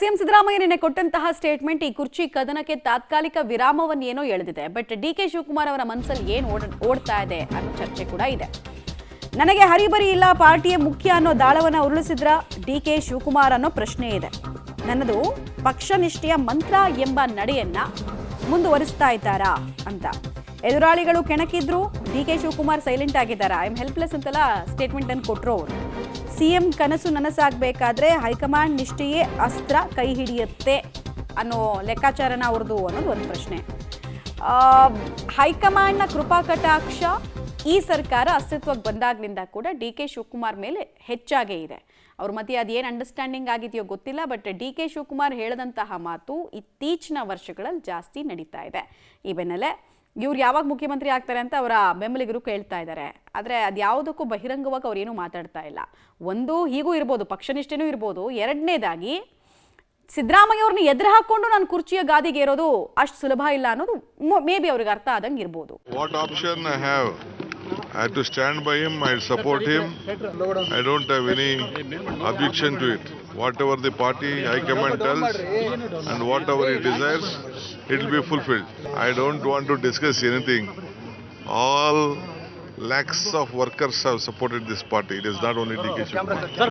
CM Siddaramaiah ನಿನ್ನೆ ಕೊಟ್ಟಂತಹ statement ಈ ಕುರ್ಚಿ ಕದನಕ್ಕೆ ತಾತ್ಕಾಲಿಕ ವಿರಾಮವನ್ನು ಏನೋ ಎಳೆದಿದೆ. ಬಟ್ ಡಿಕೆ ಶಿವಕುಮಾರ್ ಅವರ ಮನಸ್ಸಲ್ಲಿ ಏನು ಓಡ್ತಾ ಇದೆ ಅನ್ನೋ ಚರ್ಚೆ ಕೂಡ ಇದೆ. ನನಗೆ ಹರಿಬರಿ ಇಲ್ಲ, ಪಾರ್ಟಿಯೇ ಮುಖ್ಯ ಅನ್ನೋ ದಾಳವನ್ನ ಉರುಳಿಸಿದ್ರ ಡಿಕೆ ಶಿವಕುಮಾರ್ ಅನ್ನೋ ಪ್ರಶ್ನೆ ಇದೆ. ನನ್ನದು ಪಕ್ಷನಿಷ್ಠೆಯ ಮಂತ್ರ ಎಂಬ ನಡೆಯನ್ನ ಮುಂದುವರಿಸ್ತಾ ಇದ್ದಾರಾ ಅಂತ ಎದುರಾಳಿಗಳು ಕೆಣಕಿದ್ರು. ಡಿಕೆ ಶಿವಕುಮಾರ್ ಸೈಲೆಂಟ್ ಆಗಿದ್ದಾರಾ? ಐ ಎಮ್ ಹೆಲ್ಪ್ಲೆಸ್ ಅಂತೆಲ್ಲ ಸ್ಟೇಟ್ಮೆಂಟ್ ಅನ್ನು ಕೊಟ್ಟರು ಅವರು. ಸಿಎಂ ಕನಸು ನನಸಾಗಬೇಕಾದ್ರೆ ಹೈಕಮಾಂಡ್ ನಿಷ್ಠೆಯೇ ಅಸ್ತ್ರ ಕೈ ಹಿಡಿಯುತ್ತೆ ಅನ್ನೋ ಲೆಕ್ಕಾಚಾರನ ಅವ್ರದ್ದು ಅನ್ನೋದು ಒಂದು ಪ್ರಶ್ನೆ. ಹೈಕಮಾಂಡ್ನ ಕೃಪಾ ಕಟಾಕ್ಷ ಈ ಸರ್ಕಾರ ಅಸ್ತಿತ್ವಕ್ಕೆ ಬಂದಾಗ್ಲಿಂದ ಕೂಡ ಡಿ ಕೆ ಶಿವಕುಮಾರ್ ಮೇಲೆ ಹೆಚ್ಚಾಗೇ ಇದೆ. ಅವ್ರ ಮಧ್ಯೆ ಅದೇನು ಅಂಡರ್ಸ್ಟ್ಯಾಂಡಿಂಗ್ ಆಗಿದೆಯೋ ಗೊತ್ತಿಲ್ಲ. ಬಟ್ ಡಿ ಕೆ ಶಿವಕುಮಾರ್ ಹೇಳಿದಂತಹ ಮಾತು ಇತ್ತೀಚಿನ ವರ್ಷಗಳಲ್ಲಿ ಜಾಸ್ತಿ ನಡೀತಾ ಇದೆ. ಈ ಬೆನ್ನಲ್ಲೇ ಇವ್ರು ಯಾವಾಗ ಮುಖ್ಯಮಂತ್ರಿ ಆಗ್ತಾರೆ ಅಂತ ಅವರ ಬೆಂಬಲಿಗರು ಕೇಳ್ತಾ ಇದ್ದಾರೆ. ಆದರೆ ಅದ್ಯಾವುದಕ್ಕೂ ಬಹಿರಂಗವಾಗಿ ಅವ್ರೇನು ಮಾತಾಡ್ತಾ ಇಲ್ಲ. ಒಂದು ಹೀಗೂ ಇರ್ಬೋದು, ಪಕ್ಷನಿಷ್ಠೆನೂ ಇರ್ಬೋದು. ಎರಡನೇದಾಗಿ ಸಿದ್ದರಾಮಯ್ಯ ಅವ್ರನ್ನ ಎದುರು ಹಾಕೊಂಡು ನಾನು ಕುರ್ಚಿಯ ಗಾದಿಗೆ ಇರೋದು ಅಷ್ಟು ಸುಲಭ ಇಲ್ಲ ಅನ್ನೋದು ಮೇ ಬಿ ಅವ್ರಿಗೆ ಅರ್ಥ ಆದಂಗೆ ಇರ್ಬೋದು. What option I have? I have to stand by him, I support him. I don't have any objection to it. Whatever the party high command tells and whatever he desires, it will be fulfilled. I don't want to discuss anything. All lakhs of workers have supported this party. It is not only DK Shivakumar.